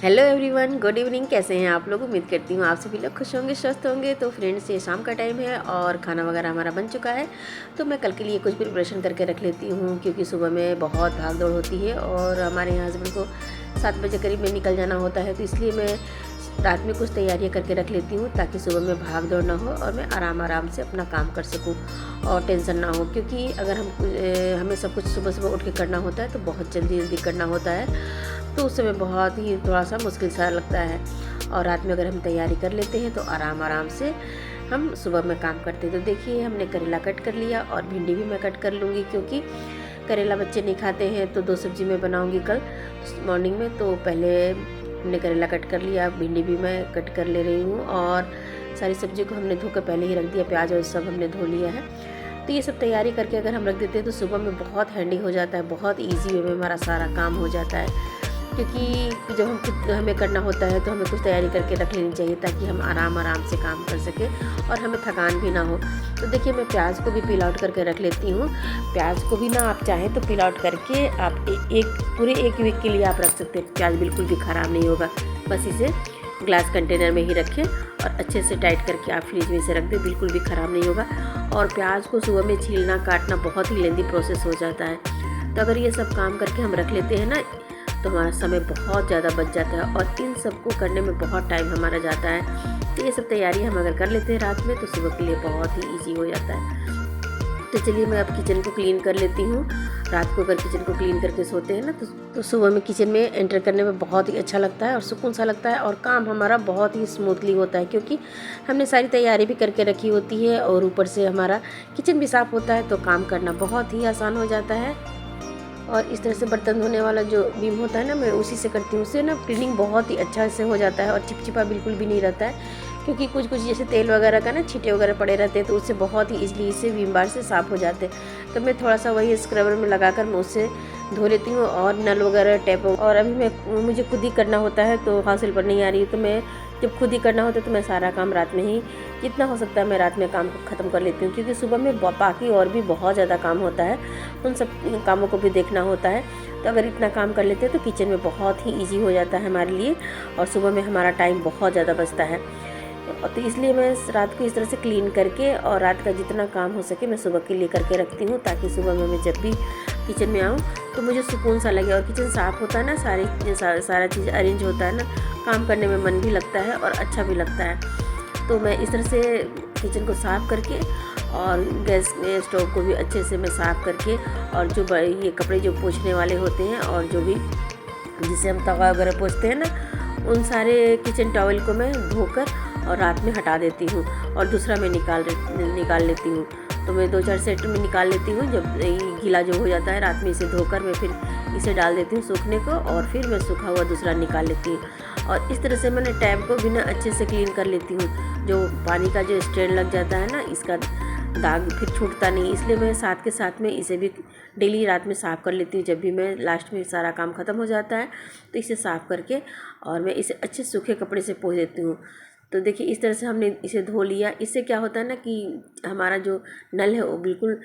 Hello everyone, good evening. कैसे हैं आप लोग? उम्मीद करती हूँ आप सभी लोग खुश होंगे, स्वस्थ होंगे। तो फ्रेंड्स, ये शाम का टाइम है और खाना वगैरह हमारा बन चुका है। तो मैं कल के लिए कुछ प्रिपरेशन करके रख लेती हूँ, क्योंकि सुबह में बहुत भाग दौड़ होती है और हमारे यहाँ हस्बैंड को 7 बजे करीब में निकल जाना होता है। तो इसलिए मैं रात में कुछ तैयारियाँ करके रख लेती हूँ, ताकि सुबह में भाग दौड़ ना हो और मैं आराम से अपना काम कर सकूँ और टेंशन ना हो। क्योंकि अगर हमें सब कुछ सुबह सुबह उठ के करना होता है तो बहुत जल्दी करना होता है, तो उस समय बहुत ही थोड़ा सा मुश्किल सा लगता है। और रात में अगर हम तैयारी कर लेते हैं तो आराम से हम सुबह में काम करते हैं। तो देखिए, हमने करेला कट कर लिया और भिंडी भी मैं कट कर लूँगी, क्योंकि करेला बच्चे नहीं खाते हैं। तो 2 सब्ज़ी मैं बनाऊँगी कल मॉर्निंग में। तो पहले हमने करेला कट कर लिया, भिंडी भी मैं कट कर ले रही हूँ और सारी सब्ज़ी को हमने धोकर पहले ही रख दिया। प्याज और सब हमने धो लिया है। तो ये सब तैयारी करके अगर हम रख देते हैं तो सुबह में बहुत हैंडी हो जाता है, बहुत ईजी वे में हमारा सारा काम हो जाता है। क्योंकि जब हम खुद हमें करना होता है तो हमें कुछ तैयारी करके रख लेनी चाहिए, ताकि हम आराम से काम कर सकें और हमें थकान भी ना हो। तो देखिए, मैं प्याज को भी पील आउट करके रख लेती हूँ। प्याज को भी ना आप चाहें तो पील आउट करके आप पूरे 1 वीक के लिए आप रख सकते हैं। प्याज बिल्कुल भी ख़राब नहीं होगा। बस इसे ग्लास कंटेनर में ही रखें और अच्छे से टाइट करके आप फ्रिज में इसे रख दें, बिल्कुल भी ख़राब नहीं होगा। और प्याज को सुबह में छीलना काटना बहुत ही लेंदी प्रोसेस हो जाता है। तो अगर ये सब काम करके हम रख लेते हैं ना, तो हमारा समय बहुत ज़्यादा बच जाता है और इन सब को करने में बहुत टाइम हमारा जाता है। तो ये सब तैयारी हम अगर कर लेते हैं रात में तो सुबह के लिए बहुत ही ईजी हो जाता है। तो चलिए, मैं अब किचन को क्लीन कर लेती हूँ। रात को अगर किचन को क्लीन करके सोते हैं ना तो सुबह में किचन में एंटर करने में बहुत ही अच्छा लगता है और सुकून सा लगता है और काम हमारा बहुत ही स्मूथली होता है, क्योंकि हमने सारी तैयारी भी करके रखी होती है और ऊपर से हमारा किचन भी साफ़ होता है। तो काम करना बहुत ही आसान हो जाता है। और इस तरह से बर्तन धोने वाला जो बीम होता है ना, मैं उसी से करती हूँ। उससे ना क्लीनिंग बहुत ही अच्छा से हो जाता है और चिपचिपा बिल्कुल भी नहीं रहता है। क्योंकि कुछ जैसे तेल वगैरह का ना छींटे वगैरह पड़े रहते हैं, तो उससे बहुत ही ईजिली इसे विम बार से साफ़ हो जाते हैं। तो मैं थोड़ा सा वही स्क्रबर में लगाकर मैं उससे धो लेती हूँ। और नल वगैरह टैप, और अभी मुझे खुद ही करना होता है तो हाउस हेल्पर नहीं आ रही है। तो मैं जब खुद ही करना होता है तो मैं सारा काम रात में ही, जितना हो सकता है मैं रात में काम को ख़त्म कर लेती हूँ। क्योंकि सुबह में बाकी और भी बहुत ज़्यादा काम होता है, उन सब कामों को भी देखना होता है। तो अगर इतना काम कर लेते हैं तो किचन में बहुत ही ईजी हो जाता है हमारे लिए और सुबह में हमारा टाइम बहुत ज़्यादा बचता है। तो इसलिए मैं रात को इस तरह से क्लीन करके और रात का जितना काम हो सके मैं सुबह के लिए करके रखती हूँ, ताकि सुबह में मैं जब भी किचन में आऊँ तो मुझे सुकून सा लगे। और किचन साफ़ होता है ना, सारा चीज़ अरेंज होता है ना, काम करने में मन भी लगता है और अच्छा भी लगता है। तो मैं इस तरह से किचन को साफ़ करके और गैस में स्टोव को भी अच्छे से मैं साफ़ करके, और जो ये कपड़े जो पोंछने वाले होते हैं और जो भी जिसे हम तवा वगैरह पोंछते हैं ना, उन सारे किचन टॉवल को मैं धोकर और रात में हटा देती हूँ और दूसरा मैं निकाल लेती हूँ। तो मैं 2-4 सेट में निकाल लेती हूँ। जब गीला जो हो जाता है रात में इसे धोकर मैं फिर इसे डाल देती हूँ सूखने को, और फिर मैं सूखा हुआ दूसरा निकाल लेती हूँ। और इस तरह से मैंने टैप को भी ना अच्छे से क्लीन कर लेती हूँ। जो पानी का जो स्ट्रेन लग जाता है ना, इसका दाग फिर छूटता नहीं, इसलिए मैं साथ के साथ में इसे भी डेली रात में साफ़ कर लेती हूँ। जब भी मैं लास्ट में सारा काम ख़त्म हो जाता है तो इसे साफ़ करके और मैं इसे अच्छे सूखे कपड़े से पोंछ देती हूँ। तो देखिए, इस तरह से हमने इसे धो लिया। इससे क्या होता है ना कि हमारा जो नल है वो बिल्कुल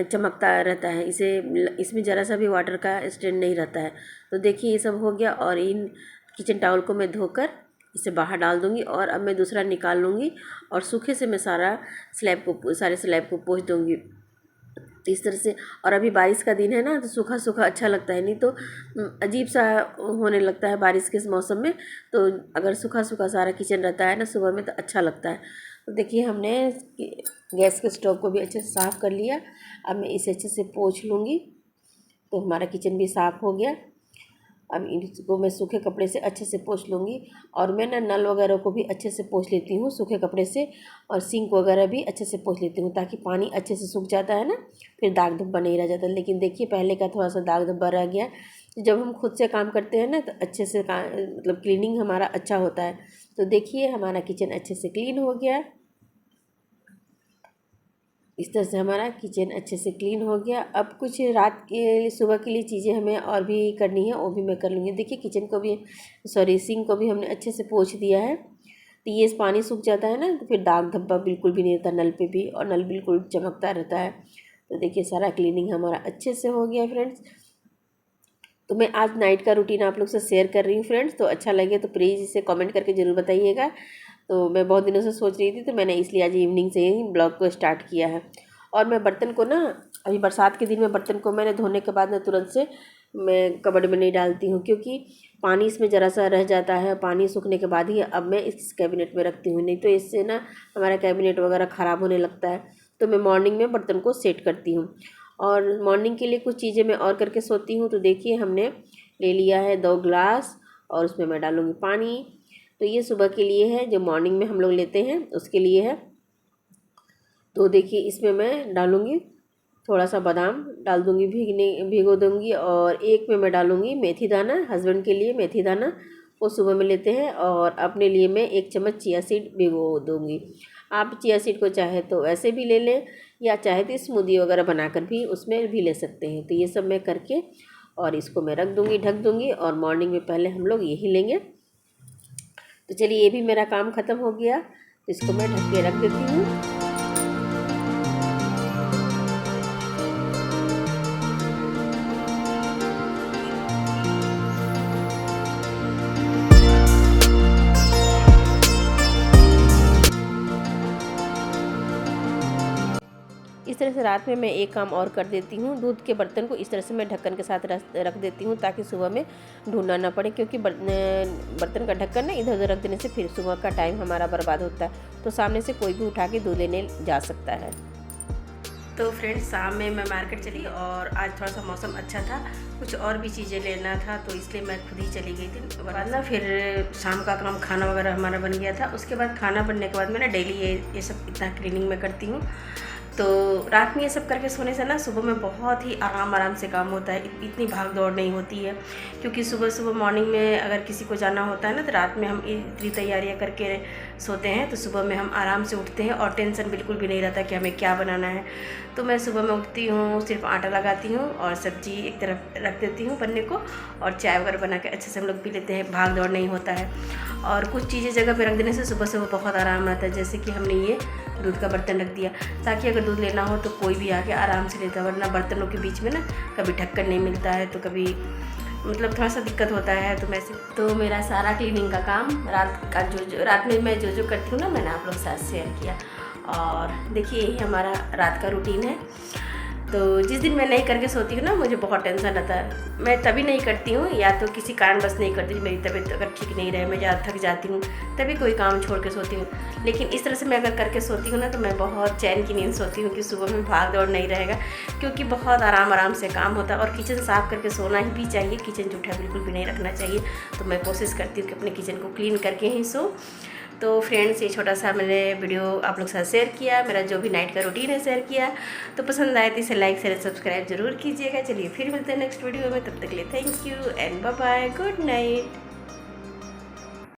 चमकता रहता है। इसमें ज़रा सा भी वाटर का स्ट्रेन नहीं रहता है। तो देखिए, ये सब हो गया और इन किचन टॉवल को मैं धोकर इसे बाहर डाल दूँगी और अब मैं दूसरा निकाल लूँगी और सूखे से मैं सारे स्लैब को पोंछ दूँगी। तो इस तरह से, और अभी बारिश का दिन है ना, तो सूखा सूखा अच्छा लगता है, नहीं तो अजीब सा होने लगता है बारिश के मौसम में। तो अगर सूखा सूखा सारा किचन रहता है ना सुबह में तो अच्छा लगता है। तो देखिए, हमने गैस के स्टोव को भी अच्छे से साफ़ कर लिया। अब मैं इसे अच्छे से पोंछ लूँगी तो हमारा किचन भी साफ़ हो गया। अब इसको मैं सूखे कपड़े से अच्छे से पोंछ लूँगी। और मैं ना नल वगैरह को भी अच्छे से पोंछ लेती हूँ सूखे कपड़े से, और सिंक वगैरह भी अच्छे से पोंछ लेती हूँ, ताकि पानी अच्छे से सूख जाता है ना, फिर दाग धब्बा नहीं रह जाता। लेकिन देखिए, पहले का थोड़ा सा दाग धब्बा रह गया। जब हम खुद से काम करते हैं ना तो अच्छे से मतलब क्लीनिंग हमारा अच्छा होता है। तो देखिए, हमारा किचन अच्छे से क्लीन हो गया। इस तरह से हमारा किचन अच्छे से क्लीन हो गया। अब कुछ रात के सुबह के लिए चीज़ें हमें और भी करनी है, वो भी मैं कर लूँगी। देखिए, किचन को भी सिंक को भी हमने अच्छे से पोंछ दिया है। तो ये पानी सूख जाता है ना, तो फिर दाग धब्बा बिल्कुल भी नहीं रहता नल पे भी, और नल बिल्कुल चमकता रहता है। तो देखिए, सारा क्लीनिंग हमारा अच्छे से हो गया फ्रेंड्स। तो मैं आज नाइट का रूटीन आप लोग से शेयर कर रही हूँ फ्रेंड्स। तो अच्छा लगे तो प्लीज़ इसे कमेंट करके ज़रूर बताइएगा। तो मैं बहुत दिनों से सोच रही थी, तो मैंने इसलिए आज इवनिंग से ही ब्लॉग को स्टार्ट किया है। और मैं बर्तन को ना, अभी बरसात के दिन में बर्तन को मैंने धोने के बाद ना तुरंत से मैं कबर्ड में नहीं डालती हूँ, क्योंकि पानी इसमें ज़रा सा रह जाता है। पानी सूखने के बाद ही अब मैं इस कैबिनेट में रखती हूँ, नहीं तो इससे ना हमारा कैबिनेट वगैरह ख़राब होने लगता है। तो मैं मॉर्निंग में बर्तन को सेट करती हूँ। और मॉर्निंग के लिए कुछ चीज़ें मैं और करके सोती हूँ। तो देखिए, हमने ले लिया है 2 ग्लास और उसमें मैं डालूँगी पानी। तो ये सुबह के लिए है, जो मॉर्निंग में हम लोग लेते हैं उसके लिए है। तो देखिए, इसमें मैं डालूँगी थोड़ा सा बादाम डाल दूँगी, भिगो दूँगी। और एक में मैं डालूँगी मेथी दाना, हस्बैंड के लिए मेथी दाना वो सुबह में लेते हैं। और अपने लिए मैं 1 चम्मच चिया सीड भिगो दूँगी। आप चिया सीड को चाहे तो ऐसे भी ले लें, या चाहे तो स्मूदी वगैरह बनाकर भी उसमें भी ले सकते हैं। तो ये सब मैं करके और इसको मैं रख दूँगी, ढक दूँगी। और मॉर्निंग में पहले हम लोग यही लेंगे। तो चलिए, ये भी मेरा काम ख़त्म हो गया, तो इसको मैं ढक के रख देती हूँ। इस तरह से रात में मैं एक काम और कर देती हूँ, दूध के बर्तन को इस तरह से मैं ढक्कन के साथ रख देती हूँ, ताकि सुबह में ढूंढना ना पड़े। क्योंकि बर्तन का ढक्कन ना इधर उधर रख देने से फिर सुबह का टाइम हमारा बर्बाद होता है। तो सामने से कोई भी उठा के दूध लेने जा सकता है। तो फ्रेंड्स, शाम में मैं मार्केट चली और आज थोड़ा सा मौसम अच्छा था, कुछ और भी चीज़ें लेना था, तो इसलिए मैं खुद ही चली गई थी। उसके बाद ना फिर शाम का काम खाना वगैरह हमारा बन गया था। उसके बाद खाना बनने के बाद मैं ना डेली ये सब इतना क्लीनिंग में करती हूँ। तो रात में ये सब करके सोने से ना सुबह में बहुत ही आराम से काम होता है, इतनी भाग दौड़ नहीं होती है। क्योंकि सुबह सुबह मॉर्निंग में अगर किसी को जाना होता है ना, तो रात में हम इतनी तैयारियां करके सोते हैं, तो सुबह में हम आराम से उठते हैं और टेंशन बिल्कुल भी नहीं रहता कि हमें क्या बनाना है। तो मैं सुबह में उठती हूँ, सिर्फ आटा लगाती हूँ और सब्जी एक तरफ रख देती हूँ बनने को, और चाय वगैरह बना के अच्छे से हम लोग पी लेते हैं। भाग दौड़ नहीं होता है। और कुछ चीज़ें जगह पे रख देने से सुबह सुबह बहुत आराम आता है। जैसे कि हमने ये दूध का बर्तन रख दिया, ताकि अगर दूध लेना हो तो कोई भी आके आराम से लेता है। वरना बर्तनों के बीच में ना कभी ढक्कन नहीं मिलता है, तो कभी मतलब थोड़ा सा दिक्कत होता है। तो मेरा सारा क्लीनिंग का काम रात में मैं जो करती हूँ ना, मैंने आप लोग के साथ शेयर किया। और देखिए, यही हमारा रात का रूटीन है। तो जिस दिन मैं नहीं करके सोती हूँ ना, मुझे बहुत टेंशन आता है। मैं तभी नहीं करती हूँ, या तो किसी कारणवश नहीं करती, मेरी तबीयत अगर ठीक नहीं रहे, मैं ज़्यादा थक जाती हूँ, तभी कोई काम छोड़ के सोती हूँ। लेकिन इस तरह से मैं अगर करके सोती हूँ ना, तो मैं बहुत चैन की नींद सोती हूँ कि सुबह में भाग दौड़ नहीं रहेगा। क्योंकि बहुत आराम से काम होता है। और किचन साफ़ करके सोना ही भी चाहिए, किचन जूठा बिल्कुल भी नहीं रखना चाहिए। तो मैं कोशिश करती हूँ कि अपने किचन को क्लीन करके ही सो। तो फ्रेंड्स, ये छोटा सा मैंने वीडियो आप लोग के साथ शेयर किया, मेरा जो भी नाइट का रूटीन है शेयर किया। तो पसंद आए तो इसे लाइक शेयर सब्सक्राइब जरूर कीजिएगा। चलिए फिर मिलते हैं नेक्स्ट वीडियो में, तब तक के लिए thank you and bye bye, good night.